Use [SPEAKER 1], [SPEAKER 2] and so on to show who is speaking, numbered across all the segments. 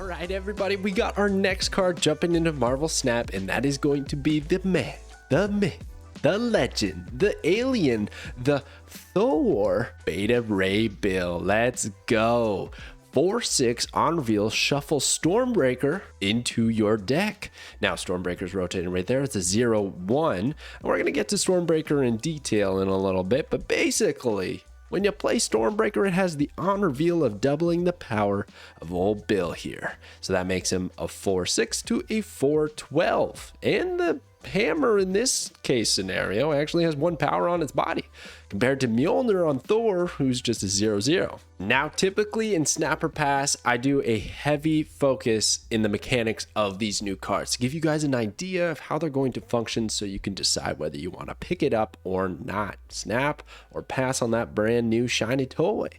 [SPEAKER 1] right, everybody, we got our next card jumping into Marvel Snap, and that is going to be the man, the myth, the legend, the alien, the Thor Beta Ray Bill. Let's go. 4/6 on reveal, shuffle Stormbreaker into your deck. Now Stormbreaker's rotating right there. It's a 0/1. We're going to get to Stormbreaker in detail in a little bit, but basically, when you play Stormbreaker, it has the on reveal of doubling the power of old Bill here. So that makes him a 4/6 to a 4/12. And the hammer in this case scenario actually has 1 power on its body, compared to Mjolnir on Thor, who's just a 0/0. Now, typically in Snapper Pass, I do a heavy focus in the mechanics of these new cards to give you guys an idea of how they're going to function so you can decide whether you want to pick it up or not, snap or pass on that brand new shiny toy.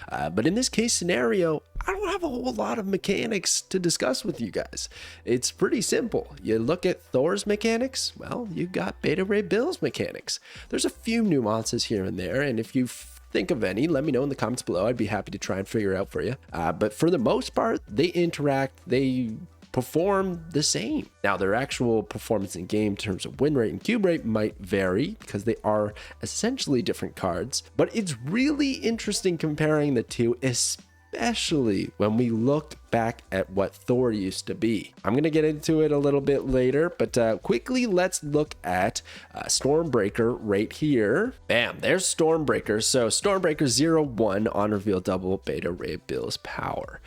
[SPEAKER 1] But in this case scenario, I don't have a whole lot of mechanics to discuss with you guys. It's pretty simple. You look at Thor's mechanics, well, you got Beta Ray Bill's mechanics. There's a few nuances here and there, and if you think of any, let me know in the comments below. I'd be happy to try and figure it out for you. But for the most part, they interact, they perform the same. Now, their actual performance in game in terms of win rate and cube rate might vary because they are essentially different cards, but it's really interesting comparing the two, especially when we look back at what Thor used to be. I'm going to get into it a little bit later, but quickly, let's look at Stormbreaker right here. Bam, there's Stormbreaker. So Stormbreaker 0/1 on reveal double Beta Ray Bill's power.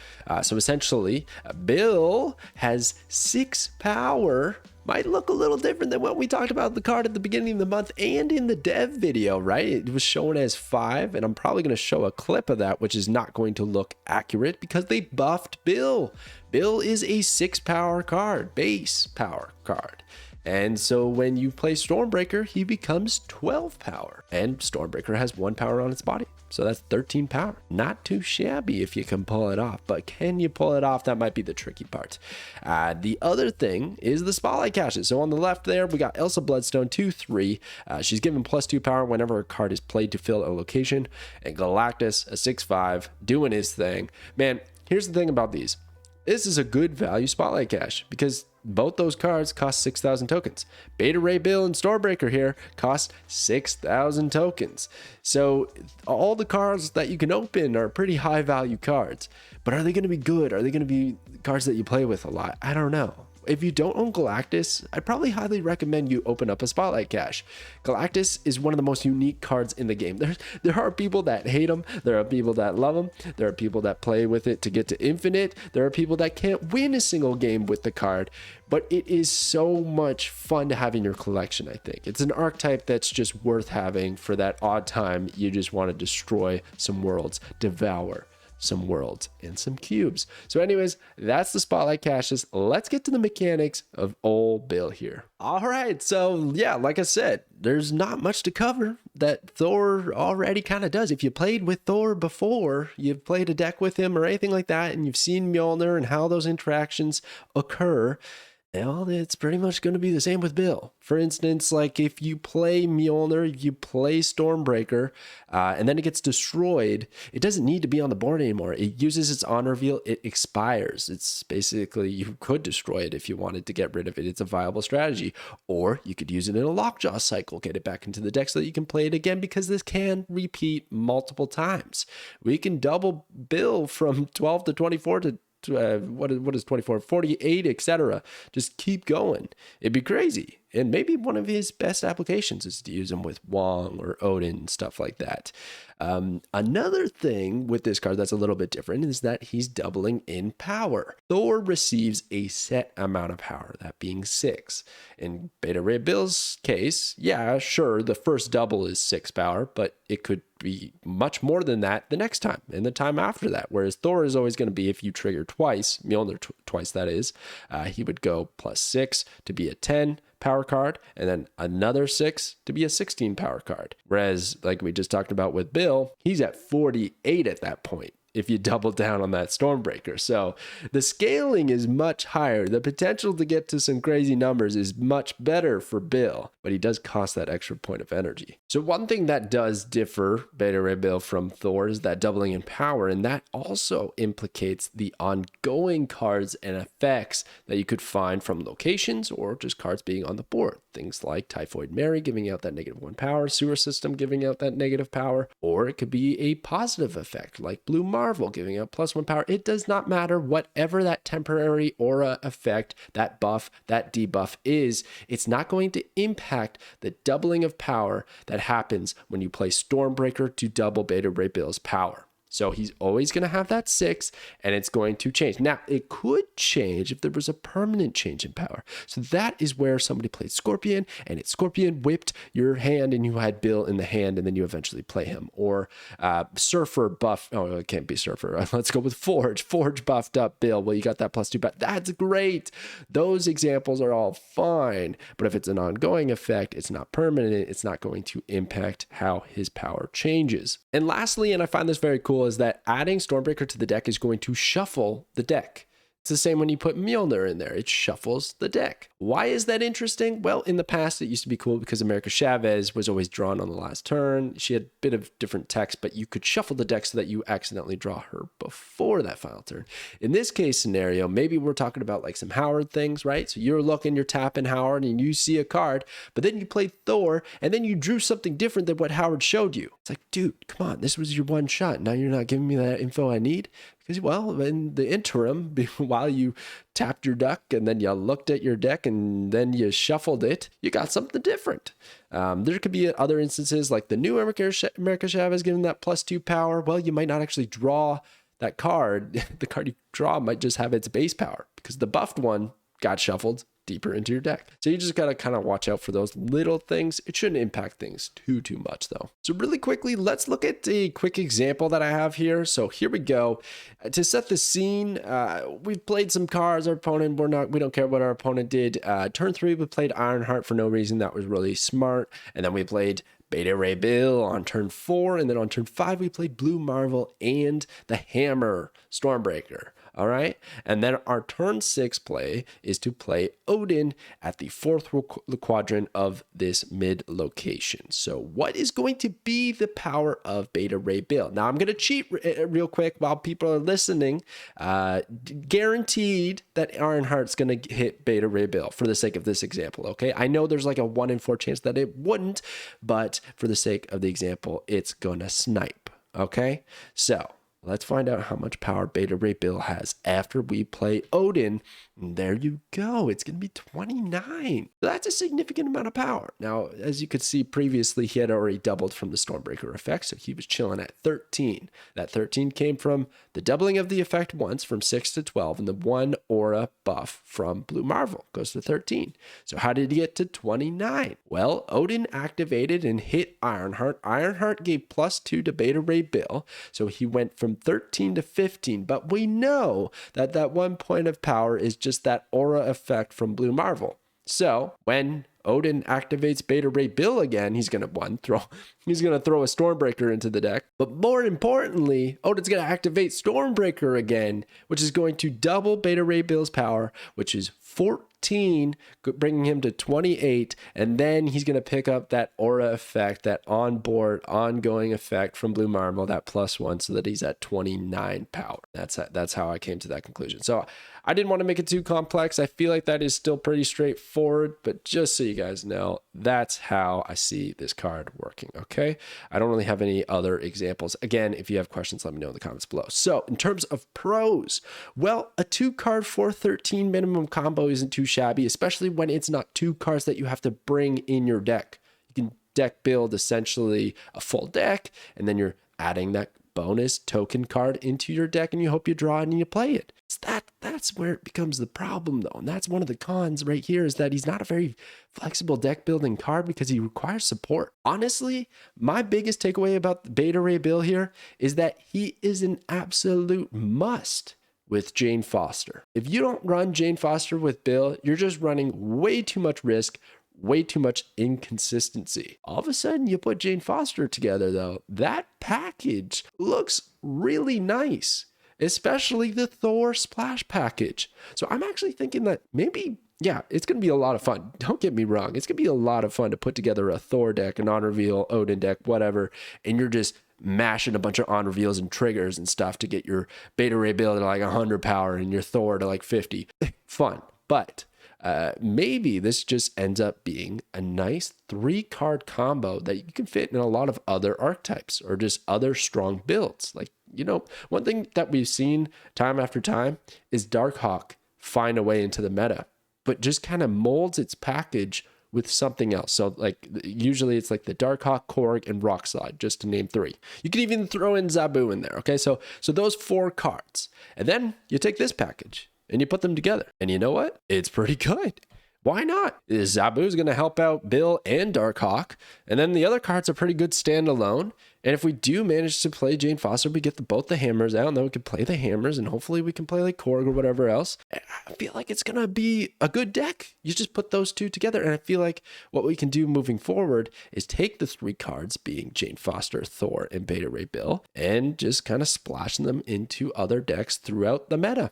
[SPEAKER 1] So essentially, Bill has 6 power. Might look a little different than what we talked about the card at the beginning of the month and in the dev video, right? It was shown as 5, and I'm probably going to show a clip of that, which is not going to look accurate because they buffed Bill. Bill is a 6 power card, base power card. And so when you play Stormbreaker, he becomes 12 power, and Stormbreaker has 1 power on its body. So that's 13 power. Not too shabby if you can pull it off, but can you pull it off? That might be the tricky part. The other thing is the spotlight caches. So on the left there, we got Elsa Bloodstone 2/3. She's given +2 power whenever a card is played to fill a location. And Galactus, a 6/5, doing his thing. Man, here's the thing about these. This is a good value spotlight cache because both those cards cost 6,000 tokens. Beta Ray Bill and Stormbreaker here cost 6,000 tokens. So all the cards that you can open are pretty high value cards. But are they going to be good? Are they going to be cards that you play with a lot? I don't know. If you don't own Galactus, I'd probably highly recommend you open up a spotlight cache. Galactus is one of the most unique cards in the game. There are people that hate him. There are people that love him. There are people that play with it to get to infinite. There are people that can't win a single game with the card. But it is so much fun to have in your collection, I think. It's an archetype that's just worth having for that odd time you just want to destroy some worlds, devour some worlds and some cubes. So anyways, that's the spotlight caches. Let's get to the mechanics of old Bill here. All right, so yeah, like I said, there's not much to cover that Thor already kind of does. If you played with Thor before, you've played a deck with him or anything like that, and you've seen Mjolnir and how those interactions occur, well, it's pretty much going to be the same with Bill. For instance, like if you play Mjolnir, you play Stormbreaker, and then it gets destroyed, it doesn't need to be on the board anymore. It uses its on reveal, it expires. It's basically, you could destroy it if you wanted to get rid of it. It's a viable strategy. Or you could use it in a Lockjaw cycle, get it back into the deck so that you can play it again, because this can repeat multiple times. We can double Bill from 12 to 24 to what is 24, 48, etc. Just keep going. It'd be crazy. And maybe one of his best applications is to use him with Wong or Odin and stuff like that. Another thing with this card that's a little bit different is that he's doubling in power. Thor receives a set amount of power, that being 6. In Beta Ray Bill's case, yeah, sure, the first double is 6 power, but it could be much more than that the next time and the time after that. Whereas Thor is always going to be, if you trigger twice, Mjolnir twice that is, he would go +6 to be a 10 power card, and then another 6 to be a 16 power card. Whereas, like we just talked about with Bill, he's at 48 at that point. if you double down on that Stormbreaker. So the scaling is much higher. The potential to get to some crazy numbers is much better for Bill, but he does cost that extra point of energy. So one thing that does differ Beta Ray Bill from Thor is that doubling in power, and that also implicates the ongoing cards and effects that you could find from locations or just cards being on the board. Things like Typhoid Mary giving out that -1 power, Sewer System giving out that negative power, or it could be a positive effect like Blue Marvel giving out +1 power. It does not matter. Whatever that temporary aura effect, that buff, that debuff is, it's not going to impact the doubling of power that happens when you play Stormbreaker to double Beta Ray Bill's power. So he's always going to have that 6, and it's going to change. Now, it could change if there was a permanent change in power. So that is where somebody played Scorpion, and it Scorpion whipped your hand, and you had Bill in the hand, and then you eventually play him. Or Surfer buff. Oh, it can't be Surfer. Let's go with Forge. Forge buffed up Bill. Well, you got that +2, but that's great. Those examples are all fine. But if it's an ongoing effect, it's not permanent. It's not going to impact how his power changes. And lastly, and I find this very cool, is that adding Stormbreaker to the deck is going to shuffle the deck. It's the same when you put Mjolnir in there. It shuffles the deck. Why is that interesting? Well, in the past, it used to be cool because America Chavez was always drawn on the last turn. She had a bit of different text, but you could shuffle the deck so that you accidentally draw her before that final turn. In this case scenario, maybe we're talking about like some Howard things, right? So you're tapping Howard and you see a card, but then you played Thor and then you drew something different than what Howard showed you. It's like, dude, come on, this was your one shot. Now you're not giving me that info I need? Because, well, in the interim, while you tapped your deck and then you looked at your deck and then you shuffled it, you got something different. There could be other instances like the new America Chavez giving that +2 power. Well, you might not actually draw that card. The card you draw might just have its base power because the buffed one got shuffled deeper into your deck. So you just got to kind of watch out for those little things. It shouldn't impact things too much though. So really quickly, let's look at a quick example that I have here. So here we go. To set the scene, we've played some cards. Our opponent, we don't care what our opponent did. Turn 3, we played Ironheart for no reason. That was really smart. And then we played Beta Ray Bill on turn 4, and then on turn 5 we played Blue Marvel and the Hammer Stormbreaker. All right, and then our turn 6 play is to play Odin at the 4th quadrant of this mid location. So what is going to be the power of Beta Ray Bill? Now I'm going to cheat real quick while people are listening. Guaranteed that Ironheart's going to hit Beta Ray Bill for the sake of this example, okay? I know there's like a 1 in 4 chance that it wouldn't, but for the sake of the example, it's going to snipe, okay? So let's find out how much power Beta Ray Bill has after we play Odin. And there you go. It's going to be 29. That's a significant amount of power. Now, as you could see previously, he had already doubled from the Stormbreaker effect, so he was chilling at 13. That 13 came from the doubling of the effect once from 6 to 12, and the 1 aura buff from Blue Marvel goes to 13. So how did he get to 29? Well, Odin activated and hit Ironheart. Ironheart gave +2 to Beta Ray Bill, so he went from 13 to 15, but we know that that 1 point of power is just that aura effect from Blue Marvel. So when Odin activates Beta Ray Bill again, he's gonna throw a Stormbreaker into the deck. But more importantly, Odin's gonna activate Stormbreaker again, which is going to double Beta Ray Bill's power, which is 14, bringing him to 28, and then he's going to pick up that aura effect, that onboard ongoing effect from Blue Marvel, that +1, so that he's at 29 power. That's how I came to that conclusion. So I didn't want to make it too complex. I feel like that is still pretty straightforward, but just so you guys know, that's how I see this card working, okay? I don't really have any other examples. Again, if you have questions, let me know in the comments below. So in terms of pros, well, a 2-card 413 minimum combo isn't too shabby, especially when it's not 2 cards that you have to bring in your deck. You can deck build essentially a full deck, and then you're adding that bonus token card into your deck, and you hope you draw it and you play it. That's where it becomes the problem though, and that's one of the cons right here, is that he's not a very flexible deck building card because he requires support. Honestly, my biggest takeaway about Beta Ray Bill here is that he is an absolute must with Jane Foster. If you don't run Jane Foster with Bill, you're just running way too much risk, way too much inconsistency. All of a sudden, you put Jane Foster together, though. That package looks really nice, especially the Thor splash package. So I'm actually thinking that maybe, yeah, it's going to be a lot of fun. Don't get me wrong. It's going to be a lot of fun to put together a Thor deck, an on reveal, Odin deck, whatever, and you're just mashing a bunch of on reveals and triggers and stuff to get your Beta Ray Bill to like 100 power and your Thor to like 50. Fun. But maybe this just ends up being a nice 3-card combo that you can fit in a lot of other archetypes or just other strong builds. Like, you know, one thing that we've seen time after time is Darkhawk find a way into the meta, but just kind of molds its package with something else. So like usually it's like the Darkhawk, Korg, and Rockslide, just to name 3. You could even throw in Zabu in there. Okay, so those 4 cards. And then you take this package and you put them together. And you know what? It's pretty good. Why not? Zabu is going to help out Bill and Darkhawk. And then the other cards are pretty good standalone. And if we do manage to play Jane Foster, we get both the hammers out, and then we can play the hammers, and hopefully we can play like Korg or whatever else. I feel like it's going to be a good deck. You just put those 2 together. And I feel like what we can do moving forward is take the 3 cards, being Jane Foster, Thor, and Beta Ray Bill, and just kind of splash them into other decks throughout the meta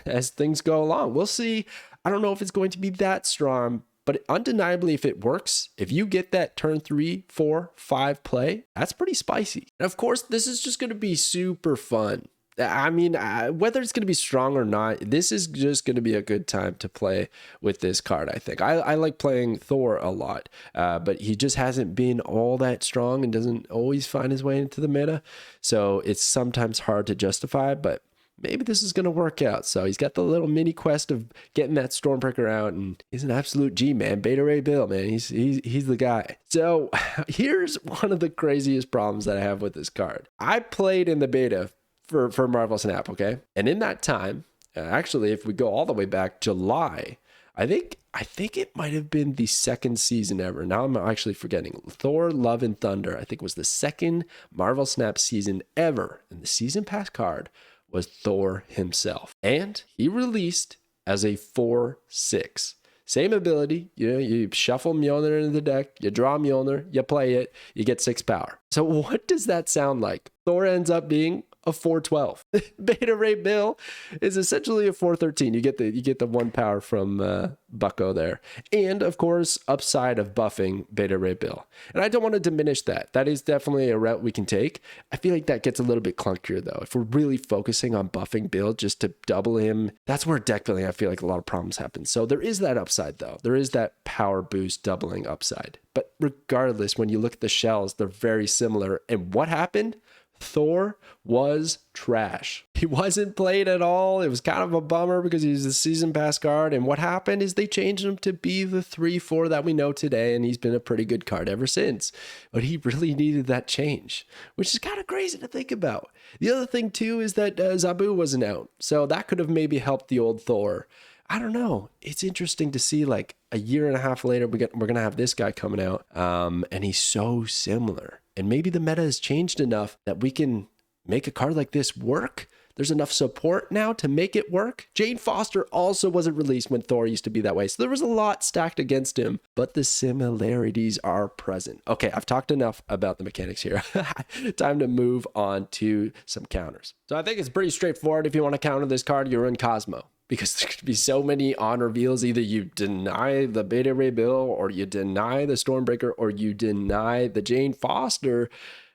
[SPEAKER 1] as things go along. We'll see. I don't know if it's going to be that strong, but undeniably, if it works, if you get that turn 3, 4, 5 play, that's pretty spicy. And of course, this is just going to be super fun. I mean, whether it's going to be strong or not, this is just going to be a good time to play with this card, I think. I like playing Thor a lot, but he just hasn't been all that strong and doesn't always find his way into the meta. So it's sometimes hard to justify, but maybe this is going to work out. So he's got the little mini quest of getting that Stormbreaker out, and he's an absolute G, man. Beta Ray Bill, man. He's the guy. So here's one of the craziest problems that I have with this card. I played in the beta for Marvel Snap, okay? And in that time, actually, if we go all the way back, July, I think it might have been the 2nd season ever. Now I'm actually forgetting. Thor, Love, and Thunder, I think was the 2nd Marvel Snap season ever. And the season pass card was Thor himself. And he released as a 4/6. Same ability, you know, you shuffle Mjolnir into the deck, you draw Mjolnir, you play it, you get 6 power. So what does that sound like? Thor ends up being a 4/12. Beta Ray Bill is essentially a 4/13. You get the 1 power from Bucko there. And of course, upside of buffing Beta Ray Bill. And I don't want to diminish that. That is definitely a route we can take. I feel like that gets a little bit clunkier though. If we're really focusing on buffing Bill just to double him, that's where deck building, I feel like a lot of problems happen. So there is that upside though. There is that power boost doubling upside. But regardless, when you look at the shells, they're very similar. And what happened? Thor was trash. He wasn't played at all. It was kind of a bummer because he's a season pass card. And what happened is they changed him to be the 3/4 that we know today. And he's been a pretty good card ever since. But he really needed that change, which is kind of crazy to think about. The other thing too is that Zabu wasn't out. So that could have maybe helped the old Thor. I don't know. It's interesting to see like a year and a half later, we're going to have this guy coming out. And he's so similar. And maybe the meta has changed enough that we can make a card like this work. There's enough support now to make it work. Jane Foster also wasn't released when Thor used to be that way. So there was a lot stacked against him, but the similarities are present. Okay, I've talked enough about the mechanics here. Time to move on to some counters. So I think it's pretty straightforward. If you want to counter this card, you're in Cosmo. Because there could be so many on reveals. Either you deny the Beta Ray Bill, or you deny the Stormbreaker, or you deny the Jane Foster,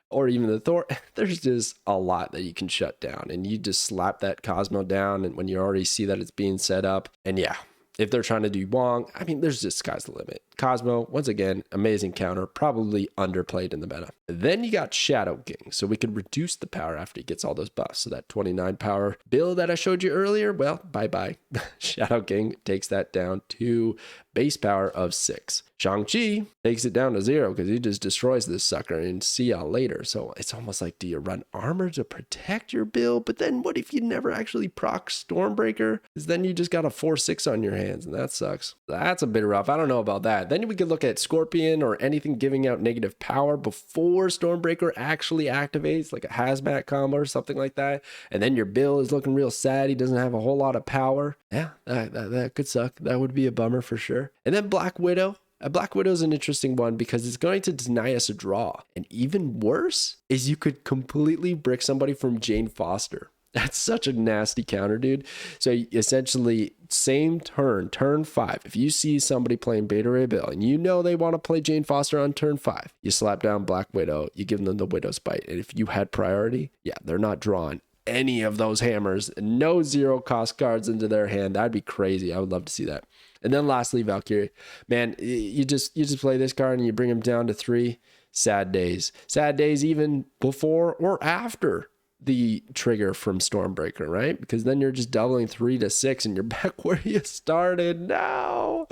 [SPEAKER 1] or even the Thor. There's just a lot that you can shut down. And you just slap that Cosmo down, and when you already see that it's being set up. And yeah, if they're trying to do Wong, I mean, there's just sky's the limit. Cosmo, once again, amazing counter, probably underplayed in the meta. Then you got Shadow King, so we could reduce the power after he gets all those buffs. So that 29 power build that I showed you earlier, well, bye-bye. Shadow King takes that down to base power of 6. Shang-Chi takes it down to 0 because he just destroys this sucker and see y'all later. So it's almost like, do you run armor to protect your build? But then what if you never actually proc Stormbreaker? Because then you just got a 4/6 on your hands, and that sucks. That's a bit rough. I don't know about that. Then we could look at Scorpion or anything giving out negative power before Stormbreaker actually activates, like a hazmat combo or something like that. And then your Bill is looking real sad. He doesn't have a whole lot of power. Yeah, that could suck. That would be a bummer for sure. And then Black Widow. A Black Widow is an interesting one because it's going to deny us a draw. And even worse is you could completely brick somebody from Jane Foster. That's such a nasty counter, dude. So essentially, same turn 5. If you see somebody playing Beta Ray Bill and you know they want to play Jane Foster on turn 5, you slap down Black Widow, you give them the Widow's Bite. And if you had priority, yeah, they're not drawing any of those hammers, no 0 cost cards into their hand. That'd be crazy. I would love to see that. And then lastly, Valkyrie. Man, you just play this card and you bring them down to 3. Sad days. Sad days even before or after the trigger from Stormbreaker, right? Because then you're just doubling 3 to 6 and you're back where you started. No.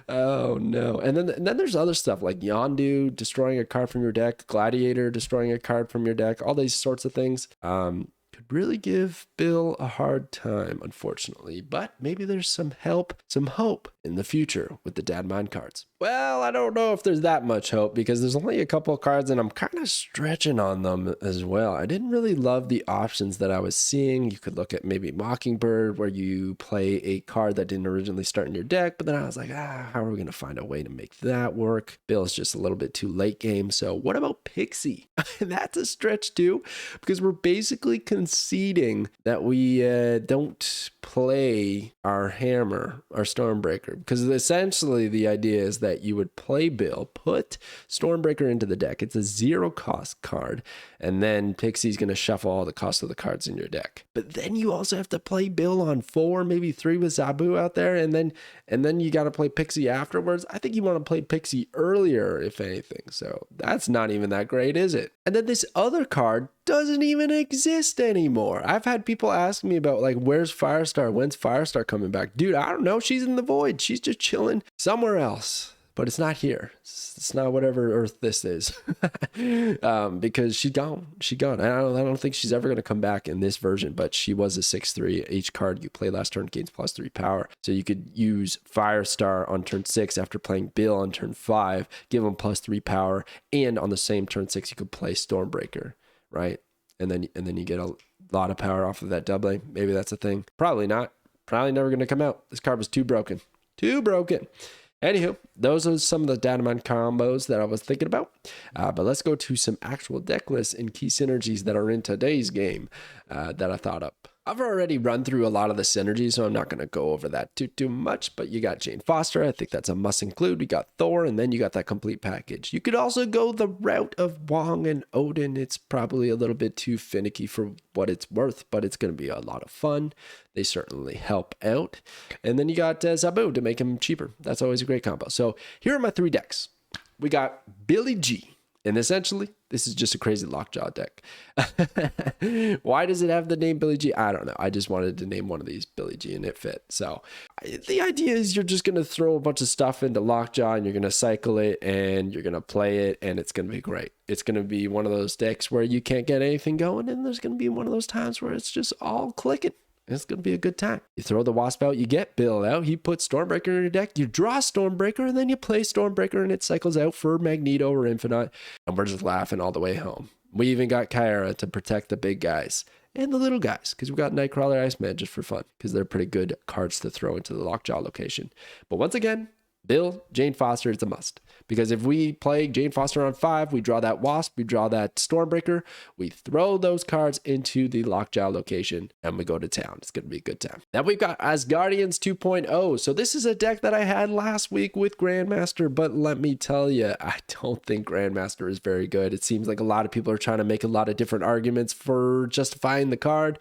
[SPEAKER 1] Oh no. And then there's other stuff like Yondu destroying a card from your deck, Gladiator destroying a card from your deck, all these sorts of things. Could really give Bill a hard time, unfortunately, but maybe there's some help, some hope in the future with the DATAMINE cards. Well, I don't know if there's that much hope because there's only a couple of cards and I'm kind of stretching on them as well. I didn't really love the options that I was seeing. You could look at maybe Mockingbird where you play a card that didn't originally start in your deck, but then I was like, how are we going to find a way to make that work? Bill is just a little bit too late game. So what about Pixie? That's a stretch too, because we're basically conceding that we don't play our hammer, our Stormbreaker, because essentially the idea is that you would play Bill, put Stormbreaker into the deck. It's a 0 cost card, and then Pixie's going to shuffle all the cost of the cards in your deck. But then you also have to play Bill on 4, maybe 3 with Zabu out there, and then you got to play Pixie afterwards. I think you want to play Pixie earlier, if anything. So that's not even that great, is it? And then this other card doesn't even exist anymore. I've had people ask me about like, where's Firestar? When's Firestar coming back? Dude, I don't know. She's in the void. She's just chilling somewhere else, but it's not here. It's not whatever Earth this is. Because she's gone. She's gone. I don't think she's ever going to come back in this version, but she was a 6/3. Each card you play last turn gains +3 power. So you could use Firestar on turn 6 after playing Bill on turn 5, give him +3 power, and on the same turn 6 you could play Stormbreaker, right? And then you get a lot of power off of that doubling. Maybe that's a thing. Probably not. Probably never going to come out. This card was too broken. Too broken. Anywho, those are some of the DATAMINE combos that I was thinking about. But let's go to some actual deck lists and key synergies that are in today's game that I thought up. I've already run through a lot of the synergies, so I'm not going to go over that too much, but you got Jane Foster. I think that's a must include. We got Thor, and then you got that complete package. You could also go the route of Wong and Odin. It's probably a little bit too finicky for what it's worth, but it's going to be a lot of fun. They certainly help out. And then you got Zabu to make him cheaper. That's always a great combo. So here are my 3 decks. We got Billy G. And essentially, this is just a crazy lockjaw deck. Why does it have the name Billy G? I don't know. I just wanted to name one of these Billy G and it fit. So the idea is you're just going to throw a bunch of stuff into lockjaw and you're going to cycle it and you're going to play it and it's going to be great. It's going to be one of those decks where you can't get anything going and there's going to be one of those times where it's just all clicking. It's going to be a good time. You throw the Wasp out, you get Bill out, he puts Stormbreaker in your deck, you draw Stormbreaker, and then you play Stormbreaker and it cycles out for Magneto or Infinite, and we're just laughing all the way home. We even got Kyra to protect the big guys and the little guys, because we got Nightcrawler, Iceman just for fun, because they're pretty good cards to throw into the Lockjaw location. But once again, Bill, Jane Foster, it's a must. Because if we play Jane Foster on 5, we draw that Wasp, we draw that Stormbreaker, we throw those cards into the Lockjaw location, and we go to town. It's going to be a good time. Then we've got Asgardians 2.0. So this is a deck that I had last week with Grandmaster, but let me tell you, I don't think Grandmaster is very good. It seems like a lot of people are trying to make a lot of different arguments for justifying the card.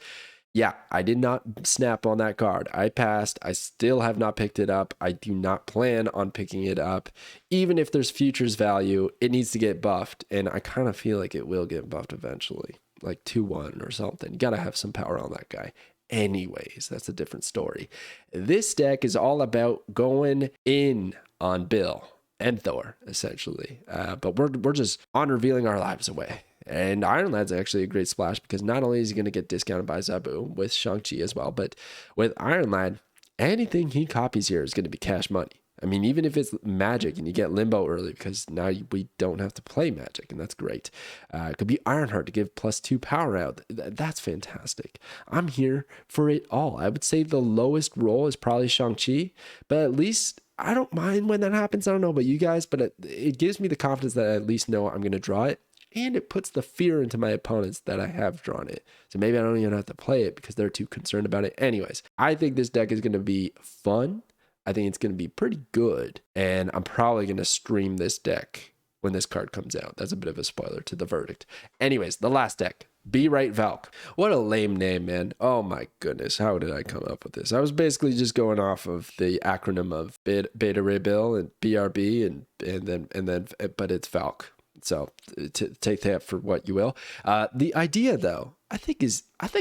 [SPEAKER 1] Yeah, I did not snap on that card. I passed. I still have not picked it up. I do not plan on picking it up. Even if there's futures value, it needs to get buffed. And I kind of feel like it will get buffed eventually, like 2-1 or something. You got to have some power on that guy. Anyways, that's a different story. This deck is all about going in on Bill and Thor, essentially. But we're just on revealing our lives away. And Iron Lad's actually a great splash because not only is he going to get discounted by Zabu with Shang-Chi as well, but with Iron Lad, anything he copies here is going to be cash money. I mean, even if it's magic and you get Limbo early because now we don't have to play magic and that's great. It could be Ironheart to give +2 power out. That's fantastic. I'm here for it all. I would say the lowest roll is probably Shang-Chi, but at least I don't mind when that happens. I don't know about you guys, but it gives me the confidence that I at least know I'm going to draw it. And it puts the fear into my opponents that I have drawn it. So maybe I don't even have to play it because they're too concerned about it. Anyways, I think this deck is going to be fun. I think it's going to be pretty good. And I'm probably going to stream this deck when this card comes out. That's a bit of a spoiler to the verdict. Anyways, the last deck. Be Right Valk. What a lame name, man. Oh my goodness. How did I come up with this? I was basically just going off of the acronym of Beta Ray Bill and BRB and then but it's Valk. So take that for what you will. The idea though, I think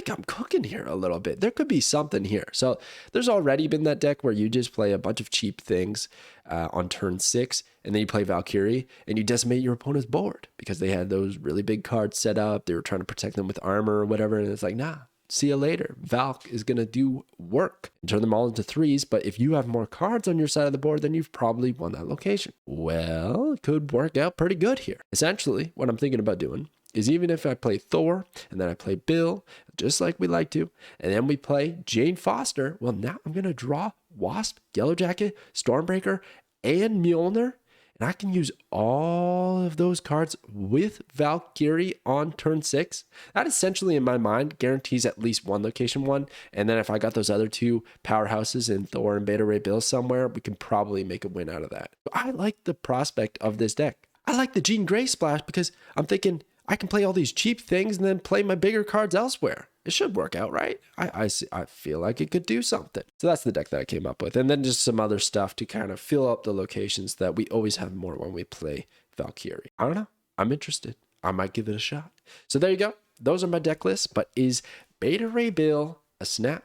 [SPEAKER 1] I'm cooking here a little bit. There could be something here. So there's already been that deck where you just play a bunch of cheap things on turn 6, and then you play Valkyrie and you decimate your opponent's board because they had those really big cards set up. They were trying to protect them with armor or whatever. And it's like, nah, see you later. Valk is going to do work and turn them all into 3s. But if you have more cards on your side of the board, then you've probably won that location. Well, it could work out pretty good here. Essentially, what I'm thinking about doing is even if I play Thor and then I play Bill, just like we like to, and then we play Jane Foster, well, now I'm going to draw Wasp, Yellow Jacket, Stormbreaker, and Mjolnir. And I can use all of those cards with Valkyrie on turn 6. That essentially, in my mind, guarantees at least one location one. And then if I got those other 2 powerhouses in Thor and Beta Ray Bill somewhere, we can probably make a win out of that. I like the prospect of this deck. I like the Jean Grey splash because I'm thinking I can play all these cheap things and then play my bigger cards elsewhere. It should work out, right? I feel like it could do something. So that's the deck that I came up with. And then just some other stuff to kind of fill up the locations that we always have more when we play Valkyrie. I don't know. I'm interested. I might give it a shot. So there you go. Those are my deck lists. But is Beta Ray Bill a snap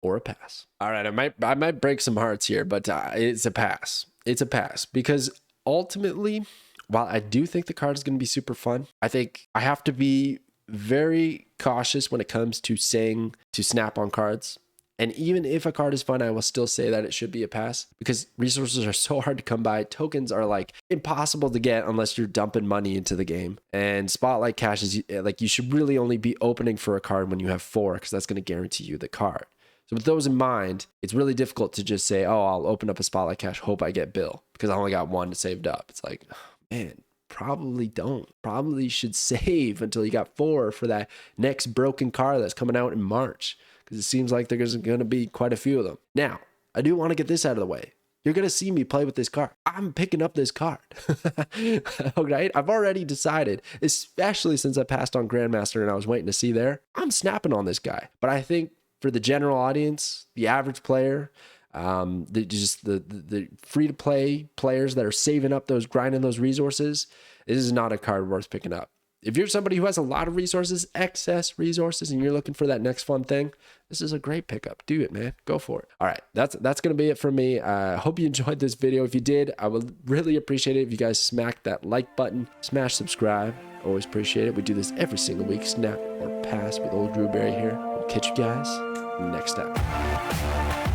[SPEAKER 1] or a pass? All right, I might break some hearts here, but it's a pass. It's a pass because ultimately, while I do think the card is going to be super fun, I think I have to be very cautious when it comes to saying to snap on cards. And even if a card is fun, I will still say that it should be a pass because resources are so hard to come by. Tokens are like impossible to get unless you're dumping money into the game. And Spotlight Cash is like, you should really only be opening for a card when you have 4 because that's going to guarantee you the card. So with those in mind, it's really difficult to just say, oh, I'll open up a Spotlight Cash, hope I get Bill because I only got 1 saved up. It's like, oh, man. Probably don't. Probably should save until you got 4 for that next broken card that's coming out in March because it seems like there's going to be quite a few of them. Now, I do want to get this out of the way. You're going to see me play with this card. I'm picking up this card. Right? I've already decided, especially since I passed on Grandmaster and I was waiting to see there, I'm snapping on this guy. But I think for the general audience, the average player, the free-to-play players that are saving up those, grinding those resources, this is not a card worth picking up. If you're somebody who has a lot of resources, excess resources, and you're looking for that next fun thing, this is a great pickup. Do it, man. Go for it. All right, that's going to be it for me. I hope you enjoyed this video. If you did, I would really appreciate it if you guys smack that like button, smash subscribe. Always appreciate it. We do this every single week, snap or pass with old Drewberry here. We'll catch you guys next time.